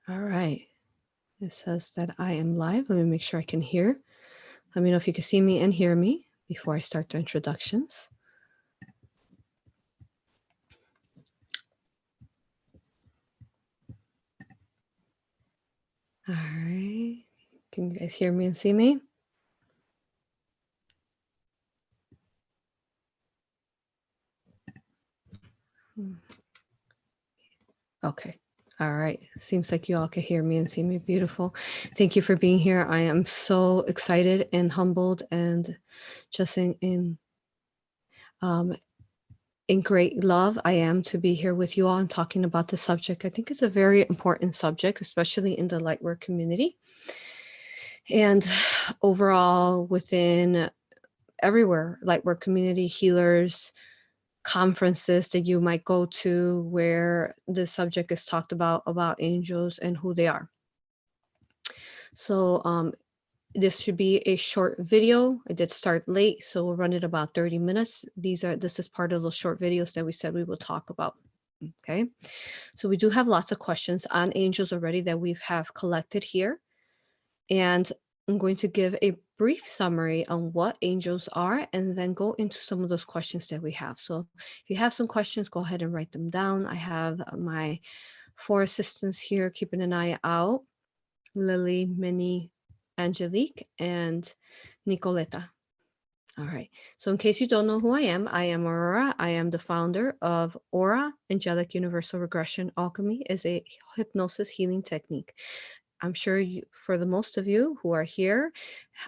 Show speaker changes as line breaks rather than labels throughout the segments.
All right. It says that I am live. Let me make sure I can hear. Let me know if you can see me and hear me before I start the introductions. All right. Can you guys hear me and see me? Okay. All right. Seems like you all can hear me and see me. Beautiful. Thank you for being here. I am so excited and humbled and just in great love I am to be here with you all and talking about this subject. I think it's a very important subject, especially in the lightwork community and overall within everywhere, lightwork community, healers, conferences that you might go to where the subject is talked about angels and who they are. So this should be a short video. I did start late, so we'll run it about 30 minutes. This is part of those short videos that we said we will talk about. Okay, so we do have lots of questions on angels already that we have collected here. And I'm going to give a brief summary on what angels are and then go into some of those questions that we have. So if you have some questions, go ahead and write them down. I have my 4 assistants here keeping an eye out: Lily, Minnie, Angelique, and Nicoleta. All right. So in case you don't know who I am Aurora. I am the founder of A.U.R.A. Angelic Universal Regression Alchemy is a hypnosis healing technique. I'm sure for the most of you who are here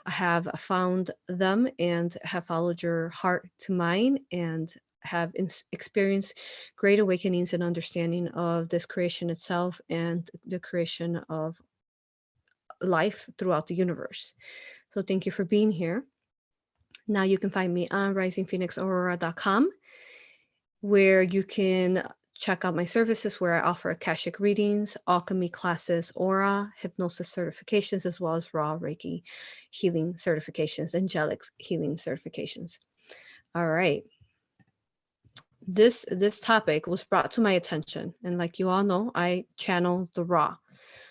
have found them and have followed your heart to mine and have experienced great awakenings and understanding of this creation itself and the creation of life throughout the universe. So thank you for being here. Now you can find me on risingphoenixaurora.com, where you can check out my services where I offer Akashic readings, alchemy classes, aura, hypnosis certifications, as well as raw Reiki healing certifications, angelic healing certifications. All right. This topic was brought to my attention, and like you all know, I channel the raw.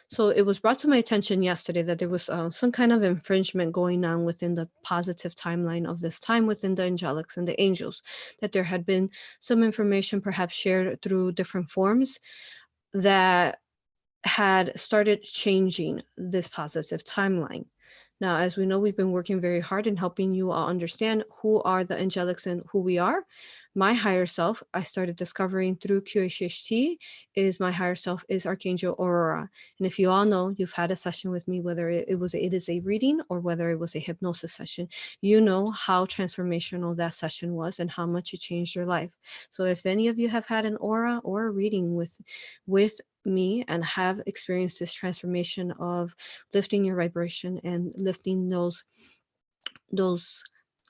So it was brought to my attention yesterday that there was some kind of infringement going on within the positive timeline of this time within the angelics and the angels, that there had been some information perhaps shared through different forms that had started changing this positive timeline. Now, as we know, we've been working very hard in helping you all understand who are the angelics and who we are. My higher self, I started discovering through QHHT, is my higher self is Archangel Aurora. And if you all know, you've had a session with me, whether it is a reading or whether it was a hypnosis session, you know how transformational that session was and how much it changed your life. So if any of you have had an aura or a reading with me and have experienced this transformation of lifting your vibration and lifting those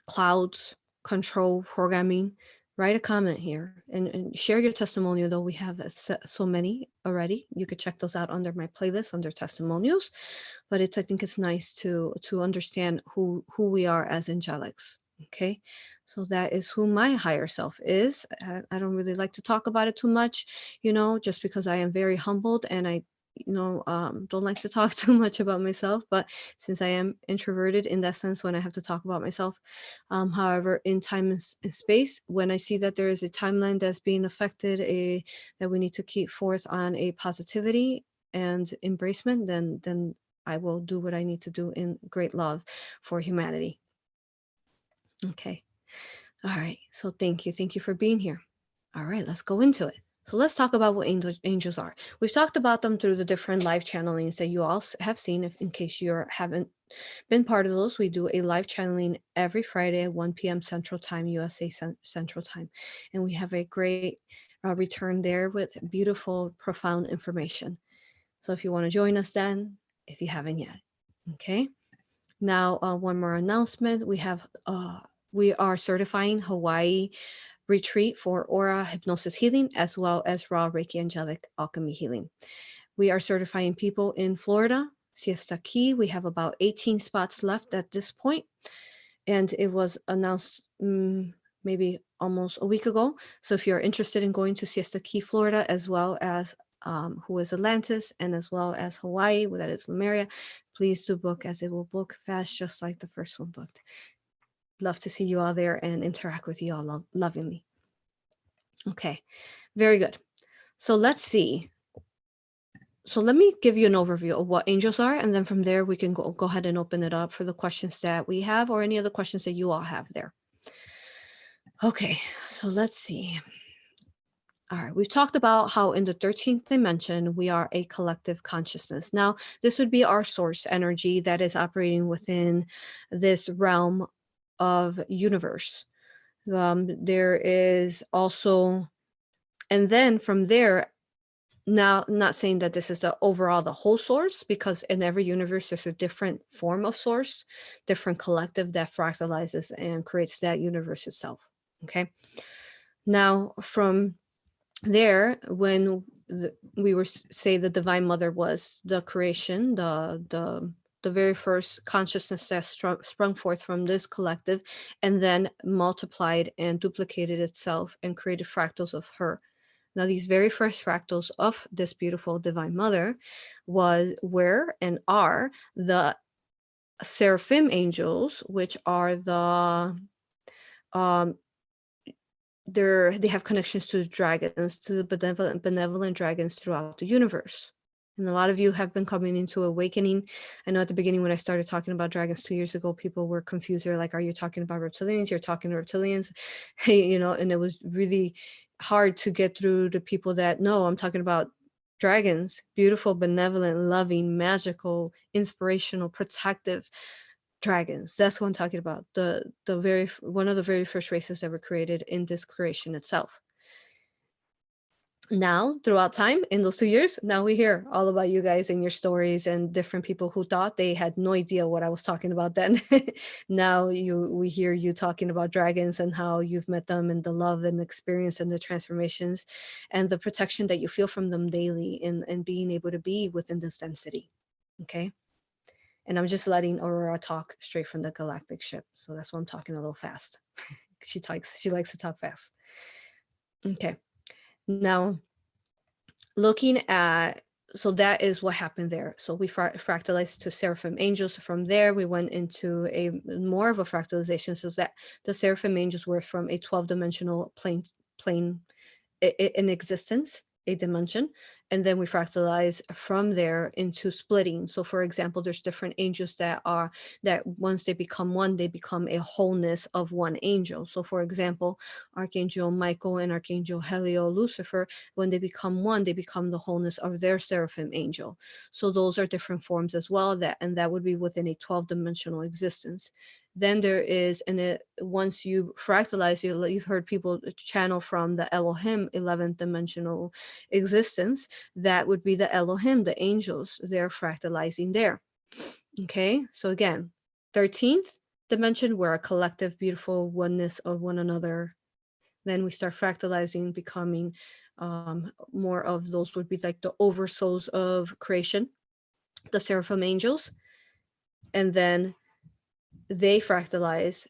clouds, control programming, write a comment here and share your testimonial. Though we have so many already, you could check those out under my playlist under testimonials. But I think it's nice to understand who we are as angelics. Okay, so that is who my higher self is. I don't really like to talk about it too much, just because I am very humbled and I don't like to talk too much about myself. But since I am introverted in that sense when I have to talk about myself, however, in time and space, when I see that there is a timeline that's being affected, that we need to keep forth on a positivity and embracement, then I will do what I need to do in great love for humanity. Okay. All right. So thank you for being here. All right, let's go into it. So let's talk about what angels are. We've talked about them through the different live channelings that you all have seen. If in case you haven't been part of those, we do a live channeling every Friday at 1 p.m. Central Time, USA Central Time. And we have a great return there with beautiful, profound information. So if you want to join us then, if you haven't yet. Okay. Now, one more announcement. We are certifying Hawaii retreat for aura hypnosis healing, as well as raw Reiki angelic alchemy healing. We are certifying people in Florida, Siesta Key. We have about 18 spots left at this point, and it was announced maybe almost a week ago. So if you're interested in going to Siesta Key, Florida, as well as who is Atlantis, and as well as Hawaii, that is Lemuria. Please do book, as it will book fast, just like the first one booked. Love to see you all there and interact with you all lovingly. Okay, very good. So let's see. So let me give you an overview of what angels are, and then from there we can go ahead and open it up for the questions that we have or any other questions that you all have there. Okay, so let's see. All right, we've talked about how in the 13th dimension, we are a collective consciousness. Now, this would be our source energy that is operating within this realm of universe. There is also, and then from there, now, not saying that this is the overall, the whole source, because in every universe, there's a different form of source, different collective that fractalizes and creates that universe itself. Okay. Now, from there, when we were say the Divine Mother was the creation, the very first consciousness that sprung forth from this collective, and then multiplied and duplicated itself and created fractals of her. Now, these very first fractals of this beautiful Divine Mother were and are the seraphim angels, which are the they have connections to the dragons, to the benevolent dragons throughout the universe. And a lot of you have been coming into awakening. I know at the beginning when I started talking about dragons 2 years ago, people were confused. They're like, are you talking about reptilians? You're talking to reptilians, you know, and it was really hard to get through to people that, no, I'm talking about dragons, beautiful, benevolent, loving, magical, inspirational, protective dragons. That's what I'm talking about. One of the very first races that were created in this creation itself. Now, throughout time, in those 2 years, now we hear all about you guys and your stories and different people who thought they had no idea what I was talking about then. Now we hear you talking about dragons and how you've met them and the love and experience and the transformations and the protection that you feel from them daily and being able to be within this density. Okay. And I'm just letting Aurora talk straight from the galactic ship. So that's why I'm talking a little fast. She likes to talk fast. Okay. Now, looking at, so that is what happened there. So we fractalized to seraphim angels. From there, we went into a more of a fractalization, so that the seraphim angels were from a 12-dimensional plane in existence, a dimension, and then we fractalize from there into splitting. So for example, there's different angels that once they become one, they become a wholeness of one angel. So for example, Archangel Michael and Archangel Helio, Lucifer, when they become one, they become the wholeness of their seraphim angel. So those are different forms as well, and that would be within a 12-dimensional existence. Then there is, once you fractalize, you've heard people channel from the Elohim 11th dimensional existence. That would be the Elohim, the angels. They're fractalizing there. Okay, so again, 13th dimension, we're a collective, beautiful oneness of one another. Then we start fractalizing, becoming more of those would be like the oversouls of creation, the seraphim angels. And then they fractalize,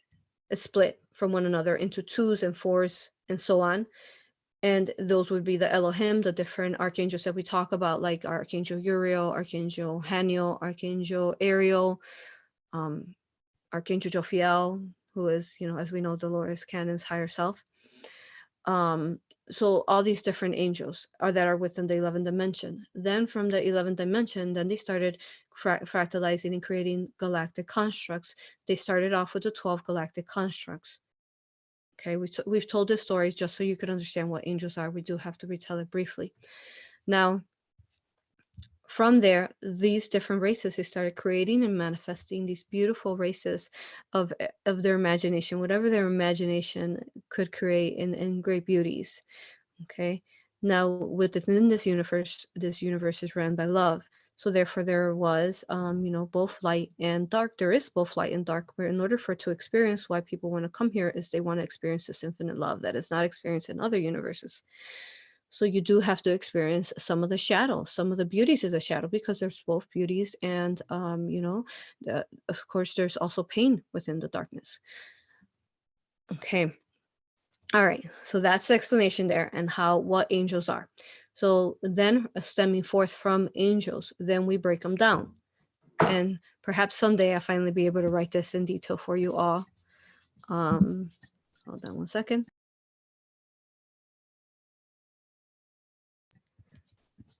split from one another into 2s and 4s and so on. And those would be the Elohim, the different archangels that we talk about, like Archangel Uriel, Archangel Haniel, Archangel Ariel, Archangel Jophiel, who is, as we know, Dolores Cannon's higher self. So all these different angels that are within the 11th dimension. Then from the 11th dimension, then they started fractalizing and creating galactic constructs. They started off with the 12 galactic constructs. Okay, we've told this stories just so you could understand what angels are. We do have to retell it briefly. Now, from there, these different races, they started creating and manifesting these beautiful races of their imagination, whatever their imagination could create in great beauties. Okay. Now, within this universe is ran by love. So therefore there was, both light and dark. There is both light and dark, but in order for it to experience, why people want to come here is they want to experience this infinite love that is not experienced in other universes. So you do have to experience some of the shadow, some of the beauties of the shadow, because there's both beauties and, of course, there's also pain within the darkness. Okay. All right. So that's the explanation there and what angels are. So then stemming forth from angels, then we break them down. And perhaps someday I'll finally be able to write this in detail for you all. Hold on one second.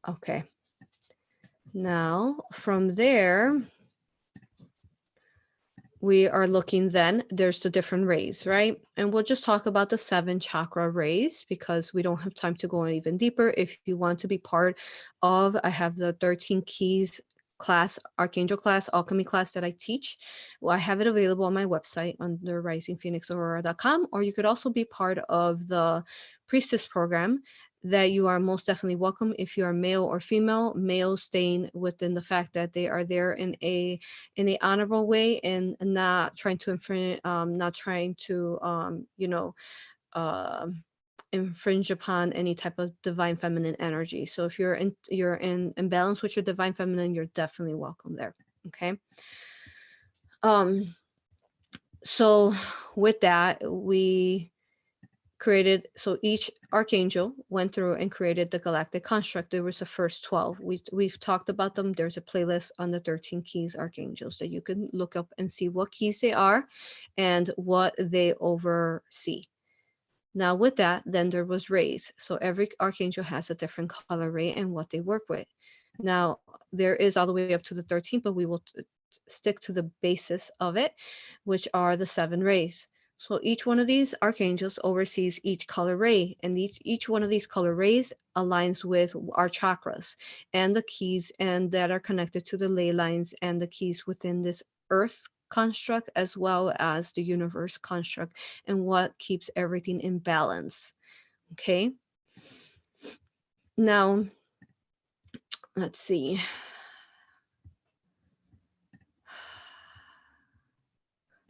Okay. Now from there, we are looking then, there's the different rays, right? And we'll just talk about the 7 chakra rays because we don't have time to go even deeper. If you want to be part of, I have the 13 keys class, archangel class, alchemy class that I teach. Well, I have it available on my website under risingphoenixaurora.com, or you could also be part of the priestess program that you are most definitely welcome if you are male or female. Males staying within the fact that they are there in a honorable way and not trying to infringe, not trying to infringe upon any type of divine feminine energy. So if you're in balance with your divine feminine, you're definitely welcome there. Okay. So with that, we created, so each archangel went through and created the galactic construct. There was the first 12. We've talked about them. There's a playlist on the 13 keys archangels that you can look up and see what keys they are and what they oversee. Now with that, then there was rays. So every archangel has a different color ray and what they work with. Now there is all the way up to the 13, but we will stick to the basis of it, which are the 7 rays. So each one of these archangels oversees each color ray, and each one of these color rays aligns with our chakras and the keys, and that are connected to the ley lines and the keys within this earth construct, as well as the universe construct, and what keeps everything in balance. Okay. Now, let's see.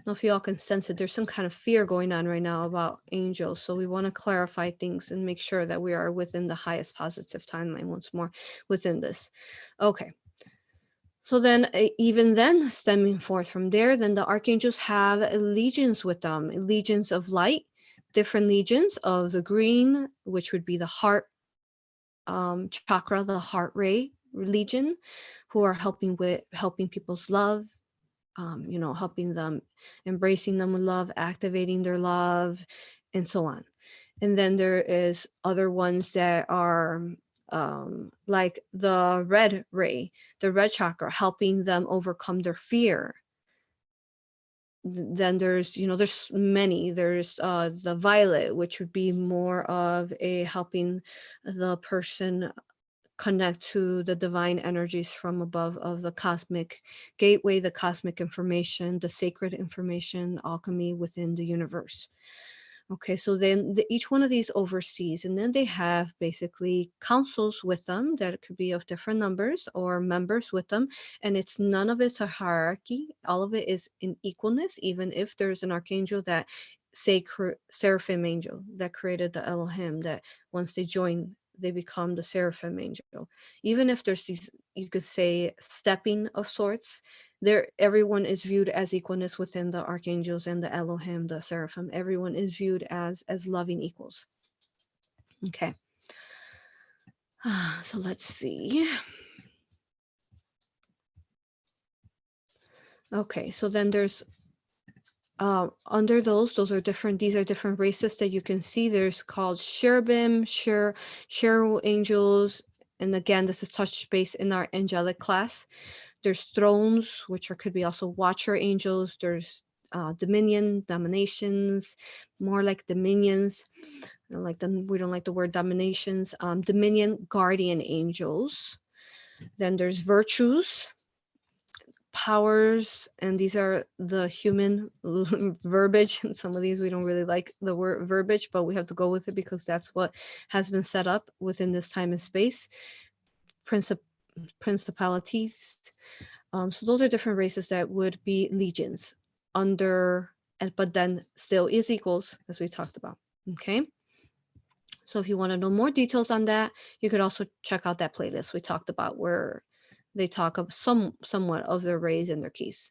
Know if y'all can sense it, there's some kind of fear going on right now about angels. So we want to clarify things and make sure that we are within the highest positive timeline once more within this. Okay. So then even then, stemming forth from there, then the archangels have legions with them, legions of light, different legions of the green, which would be the heart chakra, the heart ray legion, who are helping people's love, helping them, embracing them with love, activating their love, and so on. And then there is other ones that are like the red ray, the red chakra, helping them overcome their fear. Then there's many. There's the violet, which would be more of a helping the person connect to the divine energies from above of the cosmic gateway, the cosmic information, the sacred information, alchemy within the universe. Okay, so then each one of these oversees, and then they have basically councils with them that could be of different numbers or members with them. And it's none of it's a hierarchy. All of it is in equalness, even if there's an archangel that seraphim angel that created the Elohim, that once they join, they become the seraphim angel. Even if there's these, you could say, stepping of sorts, there everyone is viewed as equalness within the archangels and the Elohim, the seraphim. Everyone is viewed as loving equals. Okay. So let's see. Okay, so then there's under those are different, these are different races that you can see. There's called cherubim, cheryl angels, and again, this is touch base in our angelic class. There's thrones, which could be also watcher angels. There's dominion, dominations, more like dominions. We don't like the word dominations. Dominion, guardian angels. Then there's virtues, powers, and these are the human verbiage. And some of these we don't really like the word verbiage, but we have to go with it because that's what has been set up within this time and space. Principalities. So those are different races that would be legions under, but then still is equals, as we talked about. Okay. So if you want to know more details on that, you could also check out that playlist we talked about where they talk of somewhat of their rays and their keys.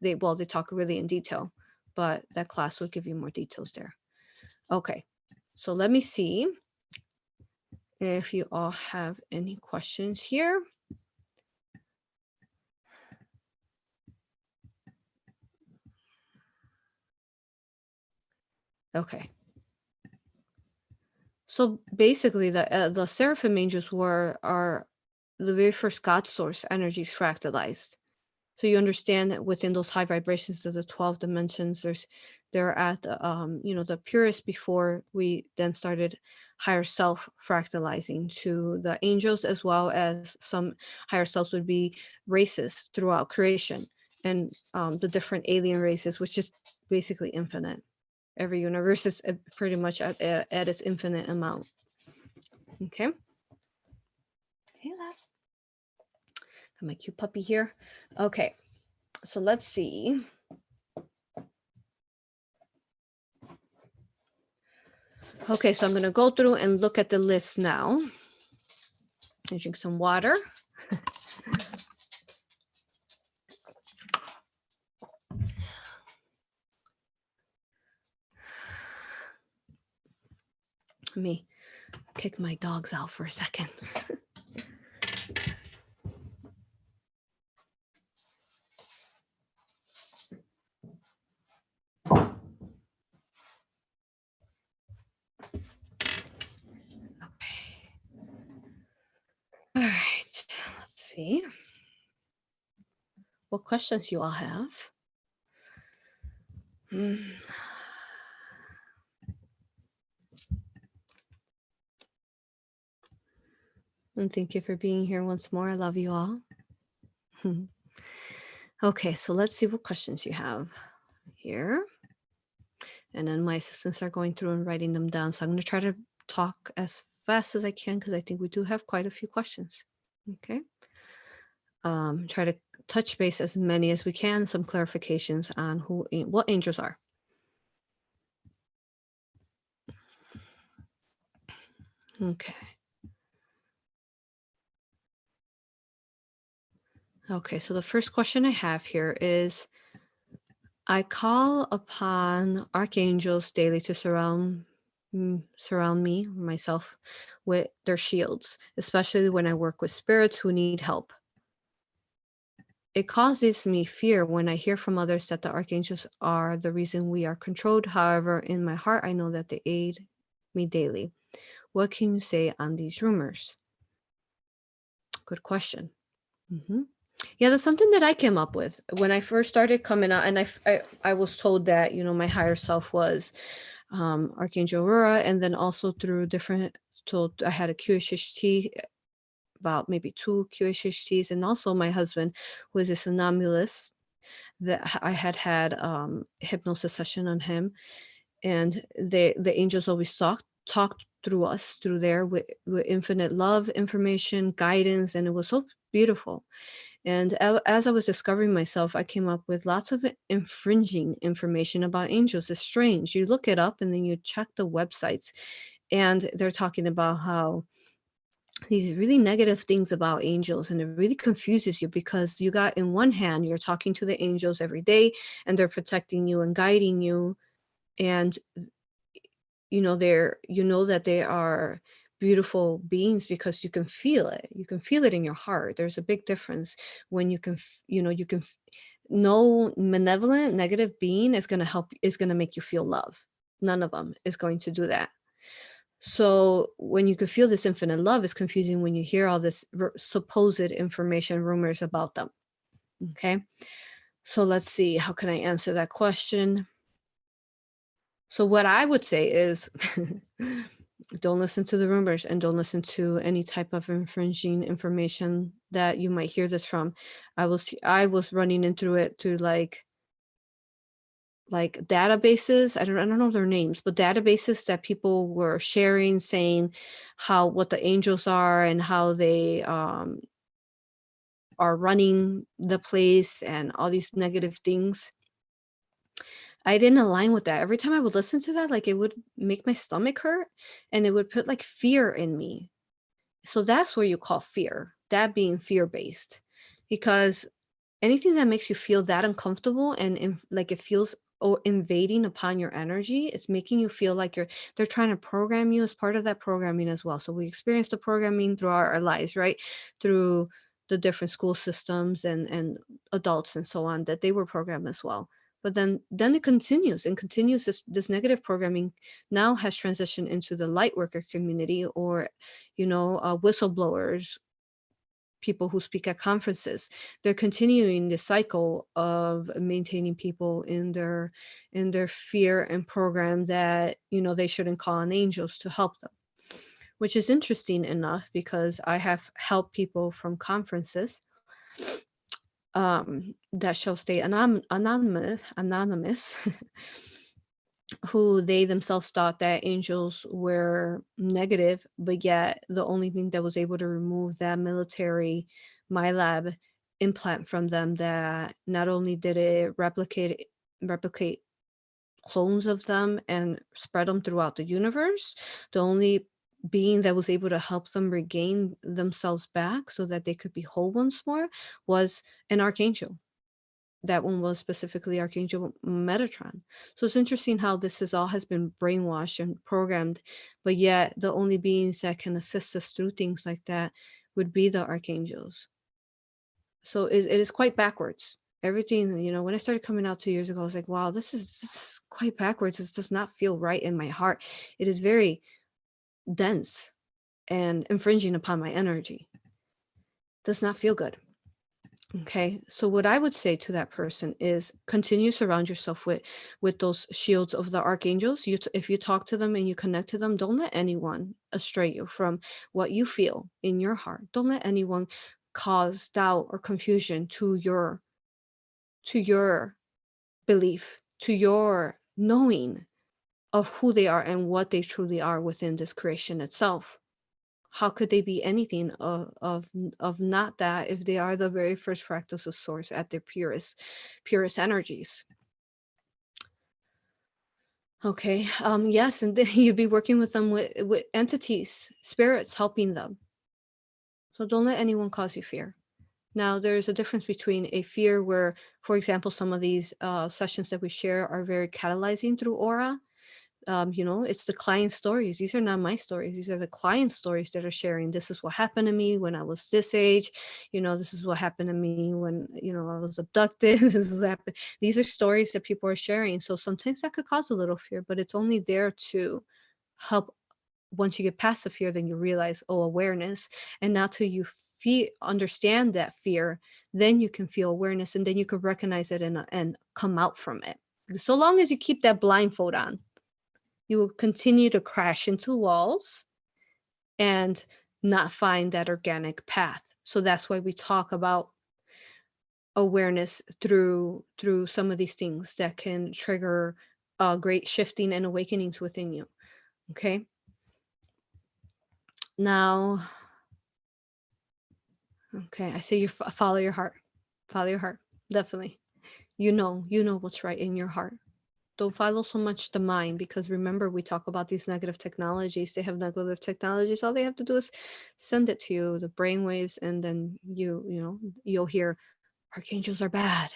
They talk really in detail, but that class will give you more details there. Okay. So let me see if you all have any questions here. Okay. So basically, the seraphim angels are the very first God source energies fractalized. So you understand that within those high vibrations of the 12 dimensions, they're at the purest before we then started higher self fractalizing to the angels, as well as some higher selves would be races throughout creation, and the different alien races, which is basically infinite. Every universe is pretty much at its infinite amount. Okay. Hey, love. Got my cute puppy here. Okay. So let's see. Okay, so I'm going to go through and look at the list now. I drink some water. Let me kick my dogs out for a second. All right, let's see what questions you all have. And thank you for being here once more. I love you all. Okay, so let's see what questions you have here. And then my assistants are going through and writing them down. So I'm going to try to talk as fast as I can because I think we do have quite a few questions. Okay. Try to touch base as many as we can, some clarifications on what angels are. Okay. Okay, so the first question I have here is, I call upon archangels daily to surround me, myself, with their shields, especially when I work with spirits who need help. It causes me fear when I hear from others that the archangels are the reason we are controlled. However, in my heart, I know that they aid me daily. What can you say on these rumors? Good question. Yeah, that's something that I came up with when I first started coming out, and I was told that my higher self was Archangel Aurora, and then also through different. Told I had a QHHT, about maybe 2 QHHTs, and also my husband, who is a somnambulist, that I had hypnosis session on him, and the angels always talked through us through there with infinite love, information, guidance, and it was so beautiful. And as I was discovering myself, I came up with lots of infringing information about angels. It's strange. You look it up and then you check the websites, and they're talking about how these really negative things about angels, and it really confuses you because you got, in one hand, you're talking to the angels every day and they're protecting you and guiding you, and that they are beautiful beings because you can feel it in your heart. There's a big difference when you can no malevolent negative being is going to make you feel love. None of them is going to do that. So when you can feel this infinite love, it's confusing when you hear all this supposed information, rumors about them. Okay, so let's see, how can I answer that question? So what I would say is don't listen to the rumors, and don't listen to any type of infringing information that you might hear this from. I was running into it through like databases. I don't know their names, but databases that people were sharing, saying what the angels are and how they are running the place and all these negative things. I didn't align with that. Every time I would listen to that, like, it would make my stomach hurt, and it would put like fear in me. So that's where you call fear, that being fear-based, because anything that makes you feel that uncomfortable and like it feels or invading upon your energy, it's making you feel like they're trying to program you as part of that programming as well. So we experience the programming throughout our lives, right? Through the different school systems and adults and so on, that they were programmed as well. But then it continues and continues. This negative programming now has transitioned into the light worker community, or whistleblowers, people who speak at conferences. They're continuing the cycle of maintaining people in their fear and program that they shouldn't call on angels to help them, which is interesting enough because I have helped people from conferences that shall stay anonymous who they themselves thought that angels were negative, but yet the only thing that was able to remove that military MyLab implant from them, that not only did it replicate clones of them and spread them throughout the universe, the only being that was able to help them regain themselves back so that they could be whole once more was an archangel. That one was specifically Archangel Metatron. So it's interesting how all has been brainwashed and programmed, but yet the only beings that can assist us through things like that would be the archangels. So it is quite backwards. Everything, when I started coming out 2 years ago, I was like, wow, this is quite backwards. This does not feel right in my heart. It is very dense and infringing upon my energy. Does not feel good. Okay, so what I would say to that person is continue to surround yourself with those shields of the archangels. If you talk to them and you connect to them, don't let anyone astray you from what you feel in your heart. Don't let anyone cause doubt or confusion to your belief, to your knowing of who they are and what they truly are within this creation itself. How could they be anything of not that if they are the very first fractals of source at their purest energies? Okay. Yes, and then you'd be working with them with entities, spirits helping them. So don't let anyone cause you fear. Now, there's a difference between a fear where, for example, some of these sessions that we share are very catalyzing through aura. It's the client stories. These are not my stories. These are the client stories that are sharing. This is what happened to me when I was this age. This is what happened to me when, I was abducted. These are stories that people are sharing. So sometimes that could cause a little fear, but it's only there to help. Once you get past the fear, then you realize, awareness. And now till you understand that fear, then you can feel awareness, and then you can recognize it and come out from it. So long as you keep that blindfold on, you will continue to crash into walls and not find that organic path. So that's why we talk about awareness through some of these things that can trigger great shifting and awakenings within you. Okay. Now, okay, I say follow your heart. Follow your heart. Definitely. You know what's right in your heart. Don't follow so much the mind, because remember, we talk about these negative technologies. They have negative technologies. All they have to do is send it to you, the brainwaves, and then you'll hear archangels are bad.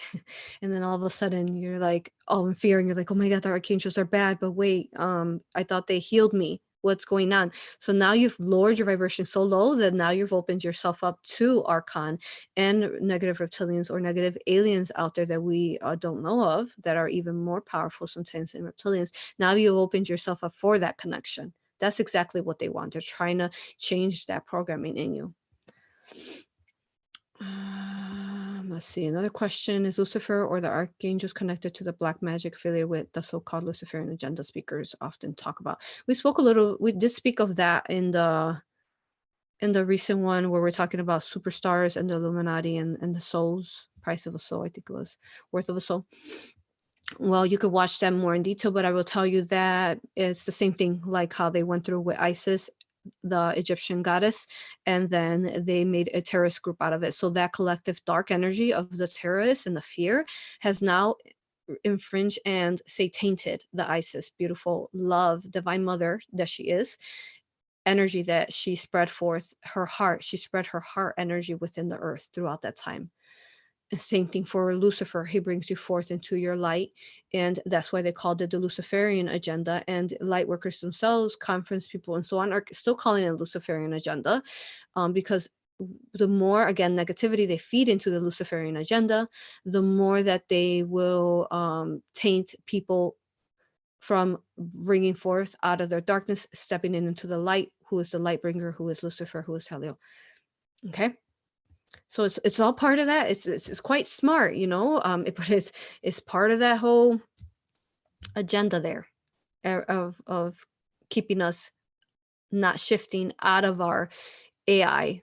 And then all of a sudden you're like all in fear and you're like, oh my God, the archangels are bad. But wait, I thought they healed me. What's going on? So now you've lowered your vibration so low that now you've opened yourself up to archon and negative reptilians or negative aliens out there that we don't know of, that are even more powerful sometimes than reptilians. Now you've opened yourself up for that connection. That's exactly what they want. They're trying to change that programming in you. Let's see. Another question: is Lucifer or the archangels connected to the black magic affiliated with the so-called Luciferian agenda speakers often talk about? We did speak of that in the recent one where we're talking about superstars and the Illuminati and the souls, price of a soul, I think it was, worth of a soul. Well, you could watch that more in detail, but I will tell you that it's the same thing, like how they went through with Isis, the Egyptian goddess, and then they made a terrorist group out of it. So that collective dark energy of the terrorists and the fear has now infringed and say tainted the Isis, beautiful love, divine mother that she is, energy that she spread forth her heart. She spread her heart energy within the earth throughout that time. Same thing for Lucifer. He brings you forth into your light. And that's why they called it the Luciferian agenda. And light workers themselves, conference people, and so on are still calling it Luciferian agenda, because the more, again, negativity they feed into the Luciferian agenda, the more that they will taint people from bringing forth out of their darkness, stepping into the light, who is the light bringer, who is Lucifer, who is Helio. Okay. So it's all part of that. It's quite smart, but it's part of that whole agenda there, of keeping us not shifting out of our AI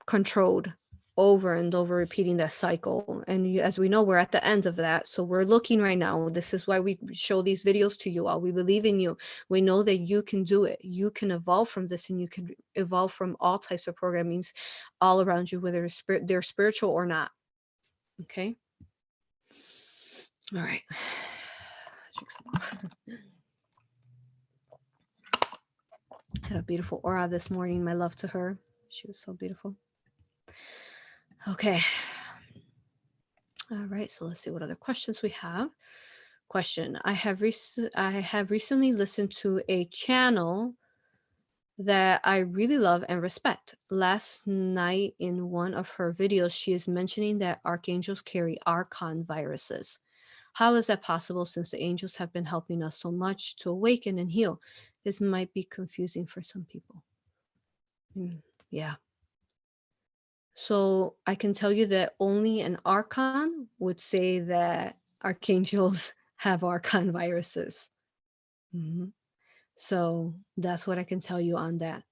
controlled over and over, repeating that cycle. And as we know, we're at the end of that. So we're looking right now. This is why we show these videos to you all. We believe in you. We know that you can do it. You can evolve from this, and you can evolve from all types of programmings all around you, whether they're spiritual or not. Okay. All right. Had a beautiful aura this morning. My love to her. She was so beautiful. Okay. All right. So let's see what other questions we have. Question. I have recently listened to a channel that I really love and respect. Last night in one of her videos, she is mentioning that archangels carry archon viruses. How is that possible, since the angels have been helping us so much to awaken and heal? This might be confusing for some people. Yeah. So I can tell you that only an archon would say that archangels have archon viruses. Mhm. So that's what I can tell you on that.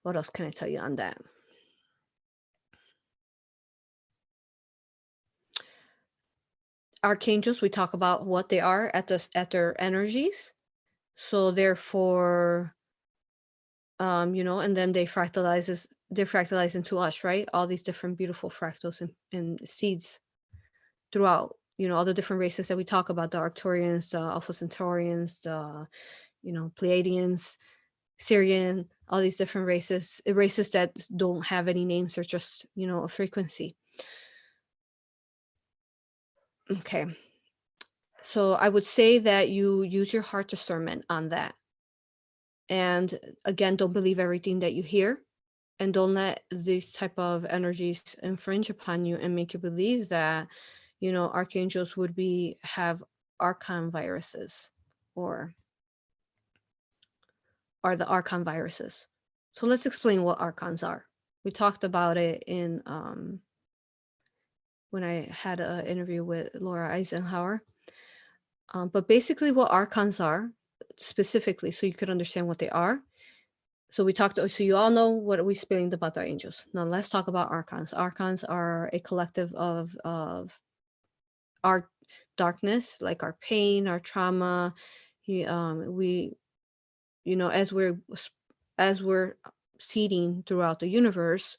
What else can I tell you on that? Archangels, we talk about what they are at their energies. So therefore, and then they fractalize into us, right? All these different beautiful fractals and seeds throughout, all the different races that we talk about, the Arcturians, the Alpha Centaurians, the, Pleiadians, Syrian, all these different races that don't have any names, they're just, a frequency. Okay. So I would say that you use your heart discernment on that. And again, don't believe everything that you hear, and don't let these type of energies infringe upon you and make you believe that, archangels would have archon viruses or are the archon viruses. So let's explain what archons are. We talked about it in when I had an interview with Laura Eisenhower. But basically what archons are specifically, so you could understand what they are. So so you all know what we explained about the angels. Now let's talk about archons. Archons are a collective of our darkness, like our pain, our trauma. We, as we're seeding throughout the universe,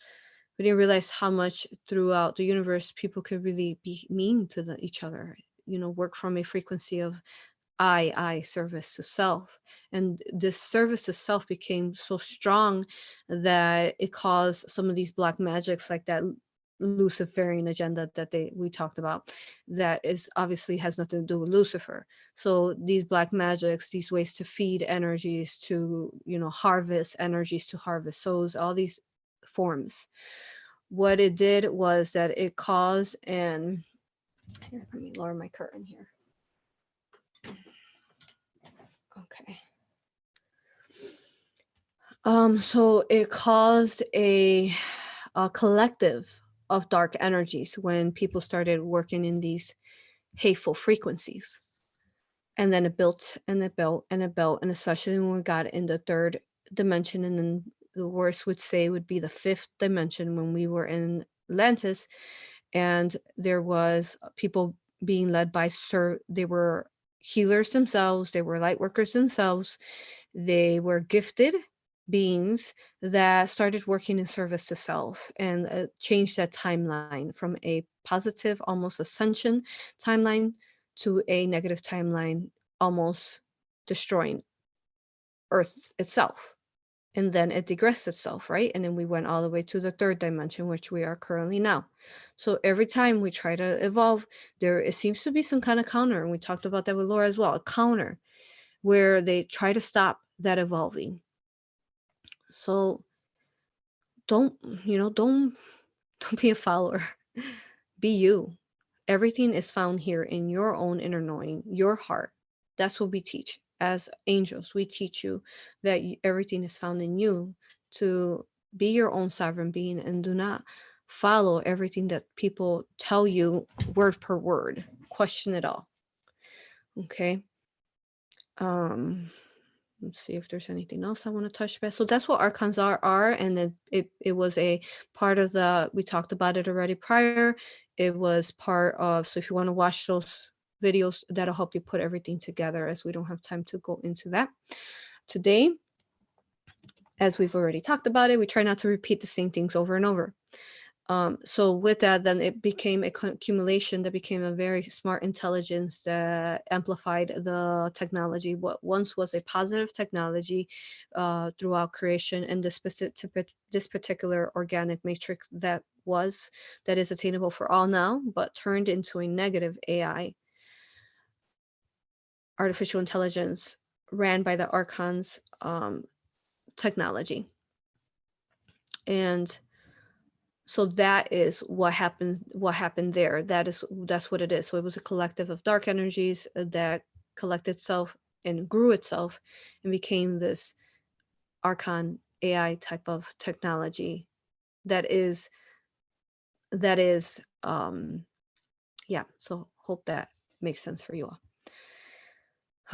we didn't realize how much throughout the universe people could really be mean to each other. Work from a frequency of I service to self, and this service to self became so strong that it caused some of these black magics, like that Luciferian agenda that we talked about, that is obviously has nothing to do with Lucifer. So these black magics, these ways to feed energies, to harvest energies, to harvest souls, all these forms, what it did was that it caused, and here, let me lower my curtain here. Okay. So it caused a collective of dark energies when people started working in these hateful frequencies. And then it built and it built and it built. And especially when we got in the third dimension, and then the worst would be the fifth dimension, when we were in Atlantis, and there was people being led by they were healers themselves, they were light workers themselves, they were gifted beings that started working in service to self, and changed that timeline from a positive, almost ascension timeline, to a negative timeline, almost destroying Earth itself. and then it digressed itself, right? And then we went all the way to the third dimension, which we are currently now. So every time we try to evolve, it seems to be some kind of counter. And we talked about that with Laura as well, a counter where they try to stop that evolving. So don't don't be a follower. Be you. Everything is found here in your own inner knowing, your heart. That's what we teach as angels. We teach you that everything is found in you, to be your own sovereign being and do not follow everything that people tell you word per word. Question it all. Okay. Let's see if there's anything else I want to touch base. So that's what archons are, and it was a part of we talked about it already prior. It was part of, so if you want to watch those videos, that'll help you put everything together, as we don't have time to go into that today. As we've already talked about it, we try not to repeat the same things over and over. So with that, then it became a accumulation that became a very smart intelligence that amplified the technology. What once was a positive technology throughout creation, and this particular organic matrix that is attainable for all now, but turned into a negative AI, artificial intelligence, ran by the archons technology. And so that is what happened there. That's what it is. So it was a collective of dark energies that collected itself and grew itself and became this archon AI type of technology that is yeah. So hope that makes sense for you all.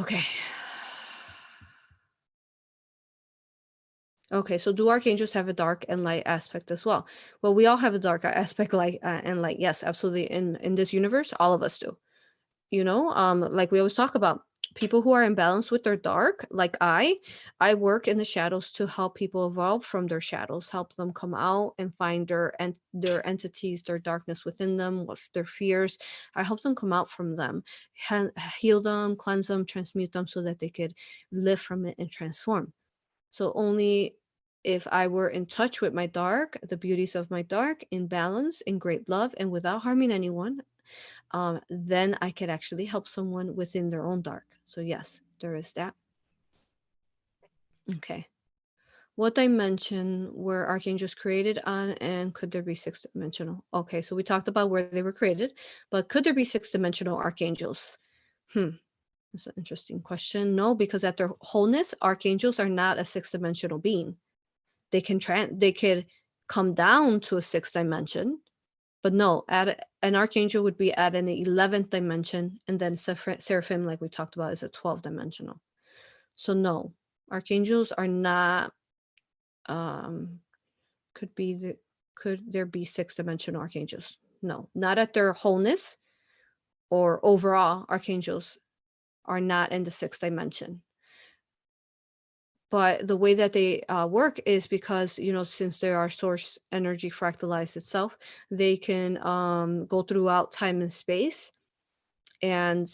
Okay. Okay, so do archangels have a dark and light aspect as well? Well, we all have a dark aspect, light and light. Yes, absolutely. In this universe, all of us do. Like we always talk about, people who are imbalanced with their dark, like I work in the shadows to help people evolve from their shadows, help them come out and find their entities, their darkness within them, what their fears. I help them come out from them, heal them, cleanse them, transmute them, so that they could live from it and transform. So only if I were in touch with my dark, the beauties of my dark, in balance, in great love, and without harming anyone, then I could actually help someone within their own dark. So yes, there is that. Okay. What dimension were archangels created on, and could there be six dimensional? Okay, so we talked about where they were created, but could there be six dimensional archangels? That's an interesting question. No, because at their wholeness, archangels are not a six dimensional being. They could come down to a sixth dimension, but no, an archangel would be at an 11th dimension, and then seraphim, like we talked about, is a 12 dimensional. So no, archangels are not. Could there be six dimensional archangels? No, not at their wholeness, or overall, archangels are not in the sixth dimension. But the way that they work is because, since they are source energy fractalized itself, they can go throughout time and space and,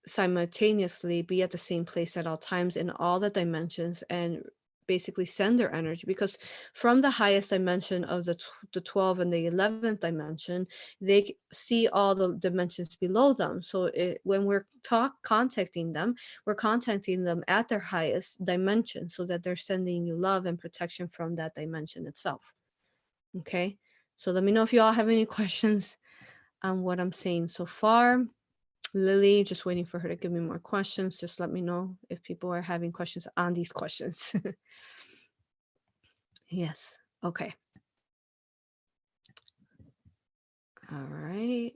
simultaneously be at the same place at all times in all the dimensions, and basically send their energy, because from the highest dimension of the 12 and the 11th dimension, they see all the dimensions below them. So when we're contacting them, we're contacting them at their highest dimension, so that they're sending you love and protection from that dimension itself. Okay, so let me know if you all have any questions on what I'm saying so far. Lily, just waiting for her to give me more questions. Just let me know if people are having questions on these questions. Yes. Okay. All right.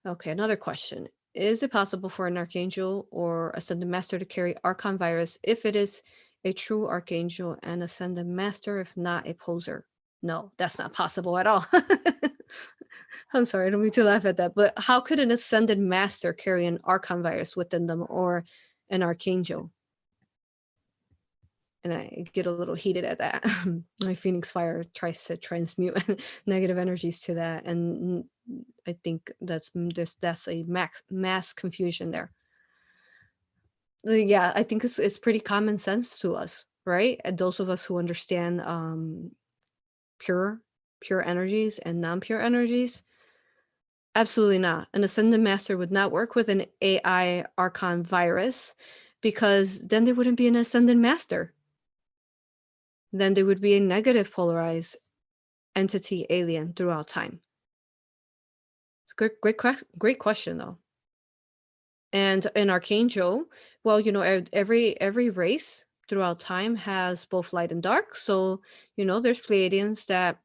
Okay, another question. Is it possible for an archangel or ascended master to carry archon virus if it is a true archangel and ascended master, if not a poser? No, that's not possible at all. I'm sorry, I don't mean to laugh at that, but how could an ascended master carry an archon virus within them, or an archangel? and I get a little heated at that. My Phoenix fire tries to transmute negative energies to that, and I think that's a mass confusion there. Yeah, I think it's pretty common sense to us, right? And those of us who understand pure pure energies and non-pure energies. Absolutely not. An ascended master would not work with an AI archon virus, because then they wouldn't be an ascended master. Then they would be a negative polarized entity alien throughout time. It's a great question though. And an archangel, well, every race throughout time has both light and dark. So, there's Pleiadians that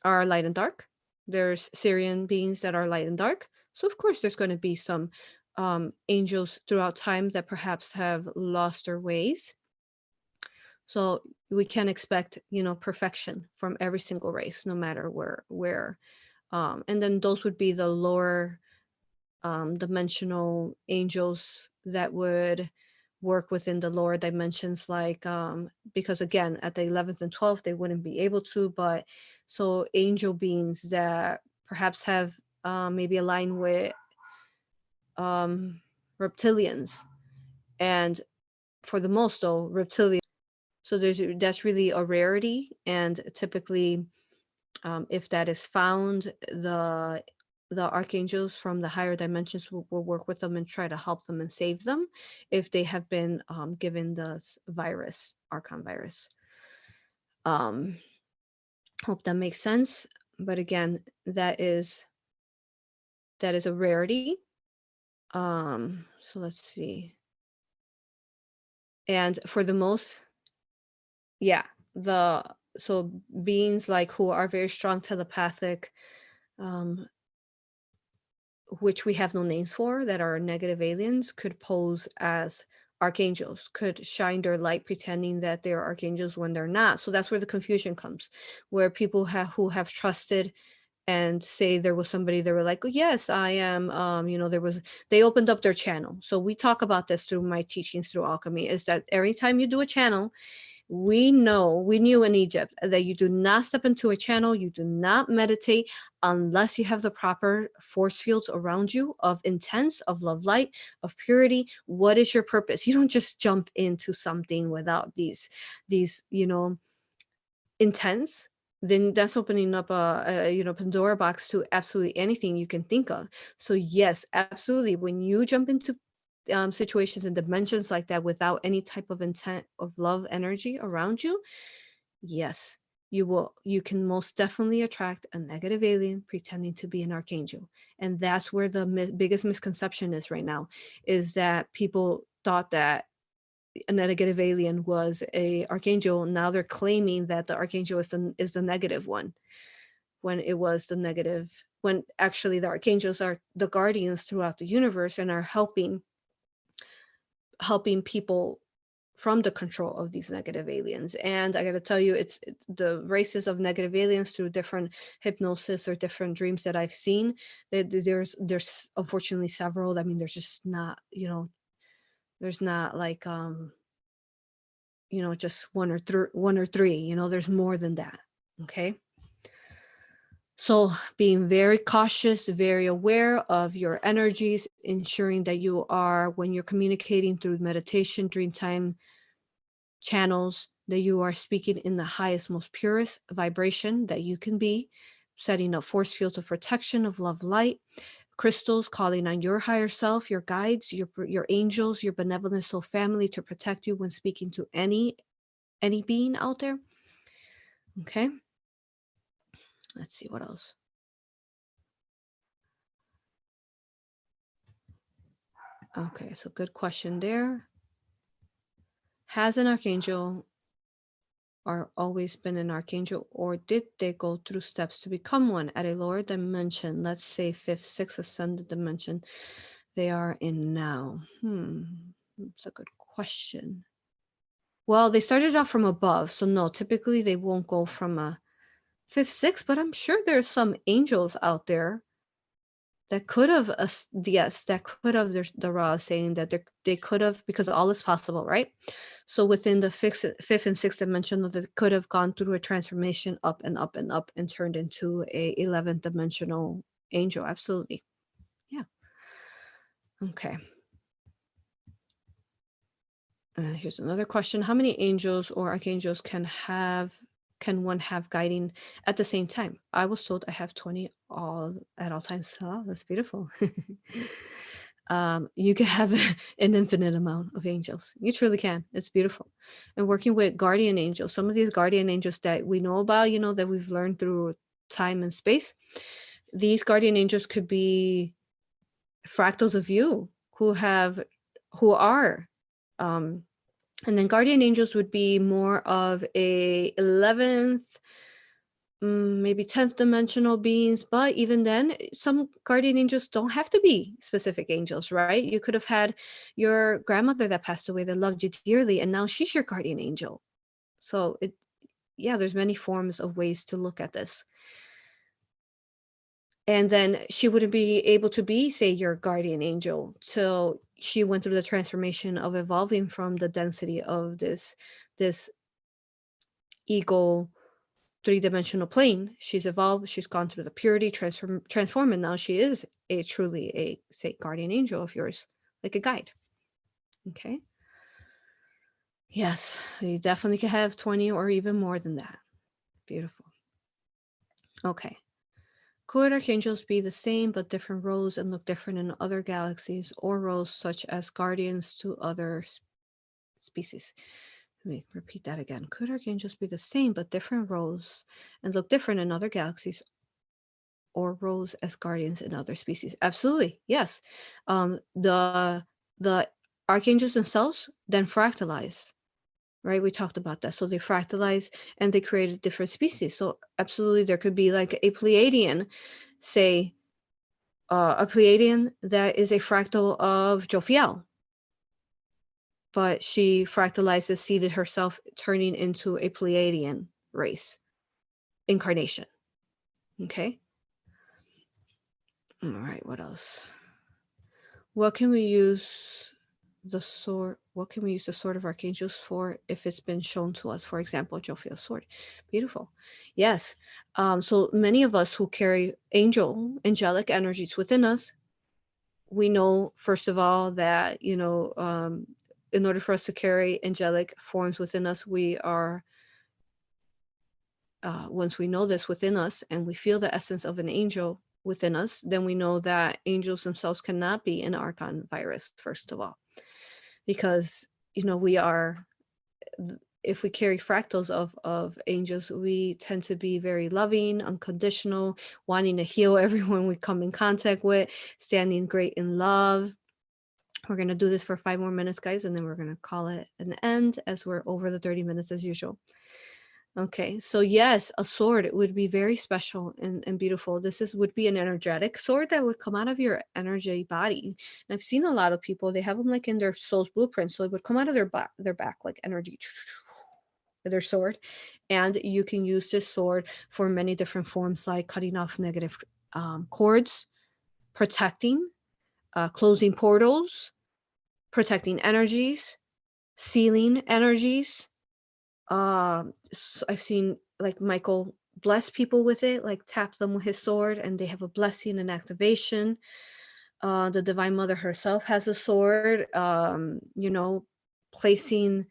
are light and dark. There's Syrian beings that are light and dark. So of course there's going to be some angels throughout time that perhaps have lost their ways. So we can expect, perfection from every single race, no matter where. And then those would be the lower dimensional angels that would work within the lower dimensions, like because again at the 11th and 12th they wouldn't be able to, but so angel beings that perhaps have maybe aligned with reptilians, and for the most though reptilian, so that's really a rarity, and typically if that is found, the archangels from the higher dimensions will work with them and try to help them and save them if they have been given the virus, archon virus. Hope that makes sense. But again, that is a rarity. So let's see. And for the most, yeah, so beings like who are very strong telepathic, um, which we have no names for, that are negative aliens, could pose as archangels, could shine their light pretending that they're archangels when they're not. So that's where the confusion comes, where people who have trusted and say there was somebody, they were like, oh, yes, I am, they opened up their channel. So we talk about this through my teachings through alchemy, is that every time you do a channel, we knew in Egypt that you do not step into a channel, you do not meditate unless you have the proper force fields around you of intense, of love light, of purity. What is your purpose? You don't just jump into something without these, intense. Then that's opening up a Pandora box to absolutely anything you can think of. So yes, absolutely. When you jump into situations and dimensions like that without any type of intent of love energy around you, yes, you can most definitely attract a negative alien pretending to be an archangel. And that's where the biggest misconception is right now, is that people thought that a negative alien was a archangel. Now they're claiming that the archangel is the negative one, when it was the negative, when actually the archangels are the guardians throughout the universe and are helping people from the control of these negative aliens. And I got to tell you, it's the races of negative aliens through different hypnosis or different dreams that I've seen. There's unfortunately several. I mean, there's just not, there's not like just one or three. There's more than that. Okay. So being very cautious, very aware of your energies, ensuring that you are, when you're communicating through meditation, dream time channels, that you are speaking in the highest, most purest vibration that you can be, setting up force fields of protection, of love light, crystals, calling on your higher self, your guides, your angels, your benevolent soul family to protect you when speaking to any being out there. Okay. Let's see what else. Okay, so good question there. Has an archangel or always been an archangel, or did they go through steps to become one at a lower dimension, let's say fifth, sixth ascended dimension they are in now? That's a good question. Well, they started out from above, so no, typically they won't go from a fifth, sixth, but I'm sure there's some angels out there That could have, yes, that could have, there's the raw saying that they could have, because all is possible, right? So within the fifth and sixth dimension, they could have gone through a transformation up and up and up and turned into a 11th dimensional angel. Absolutely. Yeah. Okay. Here's another question. How many angels or archangels can one have guiding at the same time? I was told I have 20 all at all times. Oh, that's beautiful. You can have an infinite amount of angels. You truly can. It's beautiful. And working with guardian angels, some of these guardian angels that we know about, that we've learned through time and space, these guardian angels could be fractals of you who are um and then guardian angels would be more of a 11th, maybe 10th dimensional beings. But even then, some guardian angels don't have to be specific angels, right? You could have had your grandmother that passed away that loved you dearly, and now she's your guardian angel. So yeah, there's many forms of ways to look at this. And then she wouldn't be able to be, say, your guardian angel till she went through the transformation of evolving from the density of this ego three-dimensional plane. She's evolved, she's gone through the purity transform, and now she is truly a, say, guardian angel of yours, like a guide. Okay. Yes, you definitely can have 20 or even more than that. Beautiful. Okay. Could archangels be the same but different roles and look different in other galaxies, or roles such as guardians to other species? Let me repeat that again. Could archangels be the same but different roles and look different in other galaxies, or roles as guardians in other species? Absolutely, yes. The archangels themselves then fractalize, right? We talked about that. So they fractalize and they created different species. So absolutely, there could be like a Pleiadian, say, a Pleiadian that is a fractal of Jophiel, but she fractalizes, seeded herself, turning into a Pleiadian race incarnation. Okay. All right. What else? What can we use the sword? What can we use the sword of archangels for if it's been shown to us? For example, Jophiel's sword. Beautiful. Yes. So many of us who carry angelic energies within us, we know, first of all, that in order for us to carry angelic forms within us, we are once we know this within us and we feel the essence of an angel within us, then we know that angels themselves cannot be an archon virus, first of all, because we are, if we carry fractals of angels, we tend to be very loving, unconditional, wanting to heal everyone we come in contact with, standing great in love. We're going to do this for 5 more minutes, guys, and then we're going to call it an end, as we're over the 30 minutes as usual. Okay, so yes, a sword, it would be very special and beautiful. Would be an energetic sword that would come out of your energy body. And I've seen a lot of people, they have them like in their soul's blueprint, so it would come out of their back like energy, their sword. And you can use this sword for many different forms, like cutting off negative cords, protecting, closing portals, protecting energies, sealing energies. I've seen like Michael bless people with it, like tap them with his sword and they have a blessing and activation. The Divine Mother herself has a sword, placing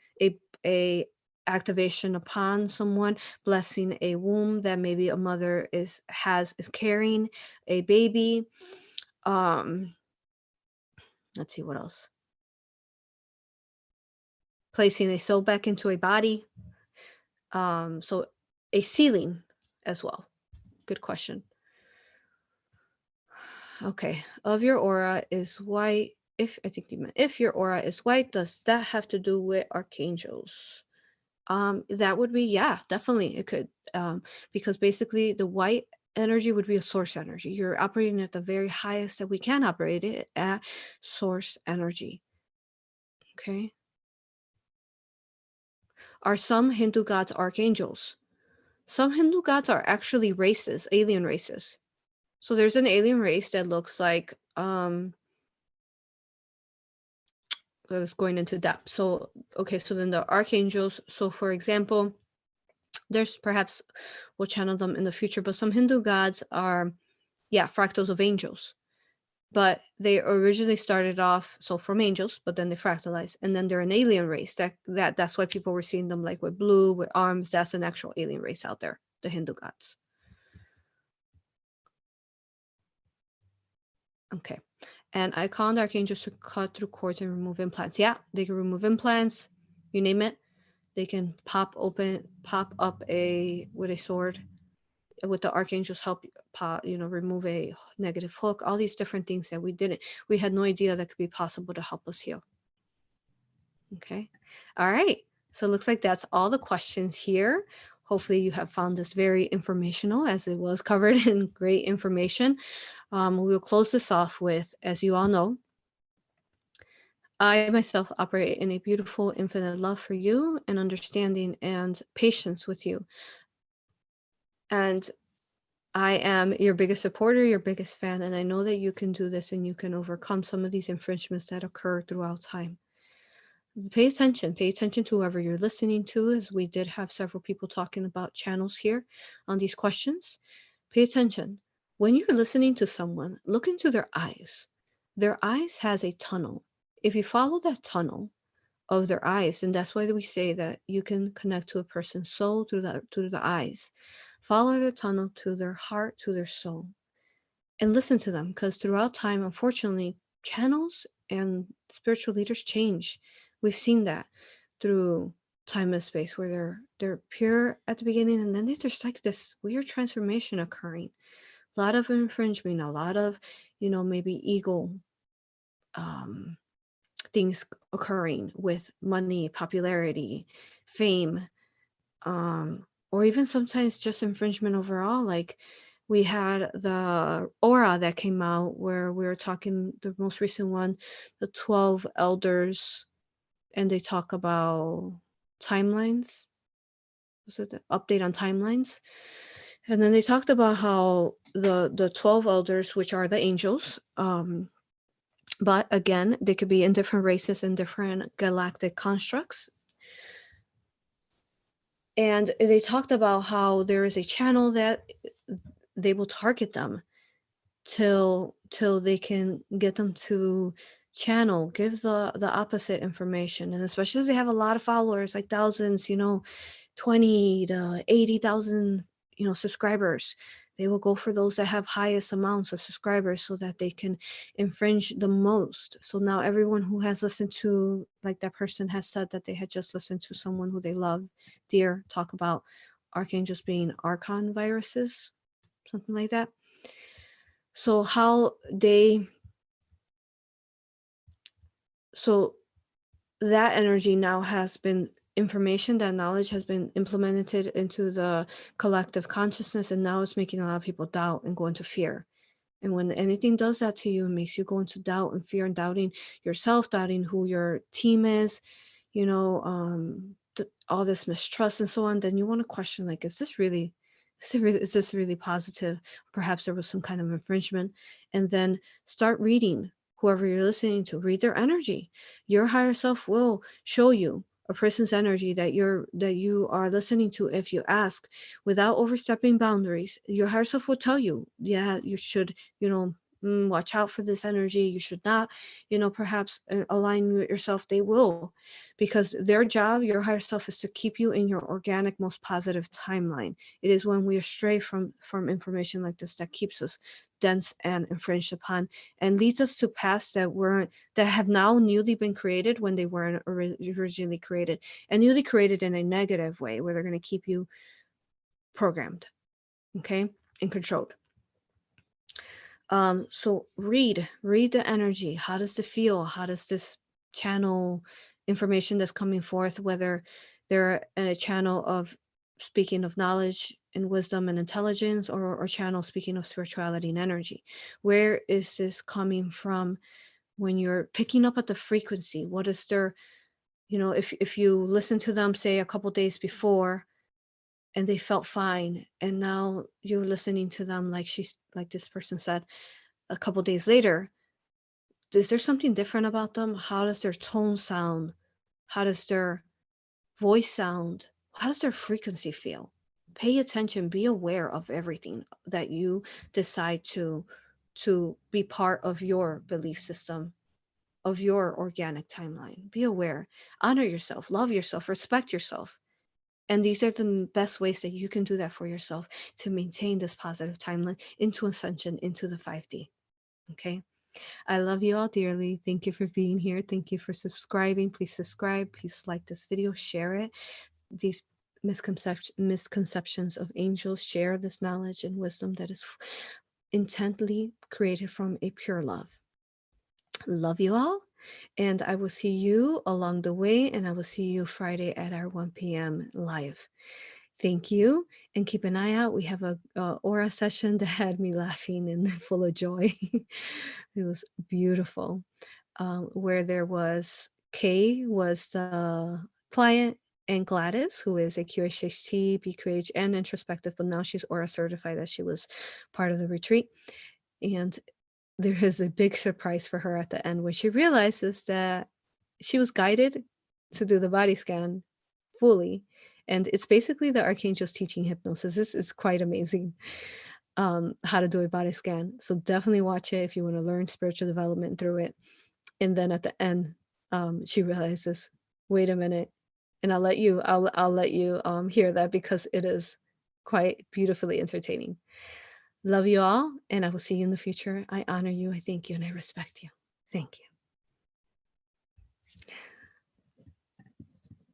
a activation upon someone, blessing a womb that maybe a mother is carrying a baby. Let's see what else. Placing a soul back into a body. So a sealing as well. Good question. Okay. Of your aura is white. If your aura is white, does that have to do with archangels? That would be, yeah, definitely it could. Because basically the white energy would be a source energy. You're operating at the very highest that we can operate it at, source energy. Okay. Are some Hindu gods archangels? Some Hindu gods are actually races, alien races. So there's an alien race that looks like that's going into depth. So okay, so then the archangels. So for example, there's perhaps we'll channel them in the future, but some Hindu gods are, yeah, fractals of angels. But they originally started off so from angels, but then they fractalized, and then they're an alien race. That's why people were seeing them like with blue, with arms. That's an actual alien race out there, the Hindu gods. Okay. And I call on the archangels to cut through cords and remove implants. Yeah, they can remove implants, you name it. They can pop up a with a sword. With the archangels help pop, remove a negative hook, all these different things that we had no idea that could be possible to help us heal. Okay. All right. So it looks like that's all the questions here. Hopefully you have found this very informational, as it was covered in great information. We'll close this off with, as you all know, I myself operate in a beautiful infinite love for you and understanding and patience with you. And I am your biggest supporter, your biggest fan, and I know that you can do this and you can overcome some of these infringements that occur throughout time. Pay attention to whoever you're listening to, as we did have several people talking about channels here on these questions. Pay attention. When you're listening to someone, look into their eyes. Their eyes has a tunnel. If you follow that tunnel of their eyes, and that's why we say that you can connect to a person's soul through the eyes. Follow the tunnel to their heart, to their soul, and listen to them, because throughout time, unfortunately, channels and spiritual leaders change. We've seen that through time and space, where they're pure at the beginning, and then there's like this weird transformation occurring. A lot of infringement, a lot of, maybe ego um things occurring with money, popularity, fame, or even sometimes just infringement overall. Like we had the Aura that came out, where we were talking, the most recent one, the 12 elders, and they talk about timelines. Was it the update on timelines? And then they talked about how the 12 elders, which are the angels, but again, they could be in different races and different galactic constructs. And they talked about how there is a channel that they will target them till they can get them to channel, give the opposite information. And especially if they have a lot of followers, like thousands, 20 to 80,000, subscribers. They will go for those that have highest amounts of subscribers so that they can infringe the most. So now everyone who has listened to, like that person has said that they had just listened to someone who they love, dear, talk about archangels being archon viruses, something like that. So so that energy now has been information, that knowledge has been implemented into the collective consciousness, and now it's making a lot of people doubt and go into fear. And when anything does that to you, it makes you go into doubt and fear and doubting yourself, doubting who your team is, all this mistrust and so on. Then you want to question, like, is this really positive? Perhaps there was some kind of infringement. And then start reading whoever you're listening to, read their energy. Your higher self will show you a person's energy that you are listening to. If you ask without overstepping boundaries, your higher self will tell you, yeah, you should, watch out for this energy. You should not, perhaps align with yourself. They will, because their job, your higher self, is to keep you in your organic, most positive timeline. It is when we astray from information like this that keeps us dense and infringed upon, and leads us to paths that have now newly been created when they weren't originally created, and newly created in a negative way, where they're going to keep you programmed, okay, and controlled. So read the energy. How does it feel? How does this channel information that's coming forth, whether they're in a channel of speaking of knowledge and wisdom and intelligence, or channel speaking of spirituality and energy? Where is this coming from? When you're picking up at the frequency, what is their, if you listen to them, say, a couple days before, and they felt fine. And now you're listening to them, like like this person said a couple days later. Is there something different about them? How does their tone sound? How does their voice sound? How does their frequency feel? Pay attention, be aware of everything that you decide to be part of your belief system, of your organic timeline. Be aware, honor yourself, love yourself, respect yourself. And these are the best ways that you can do that for yourself to maintain this positive timeline into ascension, into the 5D. Okay. I love you all dearly. Thank you for being here. Thank you for subscribing. Please subscribe. Please like this video, share it. These misconceptions of angels, share this knowledge and wisdom that is intently created from a pure love. Love you all. And I will see you along the way. And I will see you Friday at our 1 p.m. live. Thank you. And keep an eye out. We have a aura session that had me laughing and full of joy. It was beautiful. Where there was Kay was the client, and Gladys, who is a QHHT, BQH, and introspective, but now she's aura certified as she was part of the retreat. And there is a big surprise for her at the end when she realizes that she was guided to do the body scan fully. And it's basically the archangels teaching hypnosis. This is quite amazing, how to do a body scan. So definitely watch it if you want to learn spiritual development through it. And then at the end, she realizes, wait a minute, and I'll let you hear that because it is quite beautifully entertaining. Love you all, and I will see you in the future. I honor you, I thank you, and I respect you. Thank you.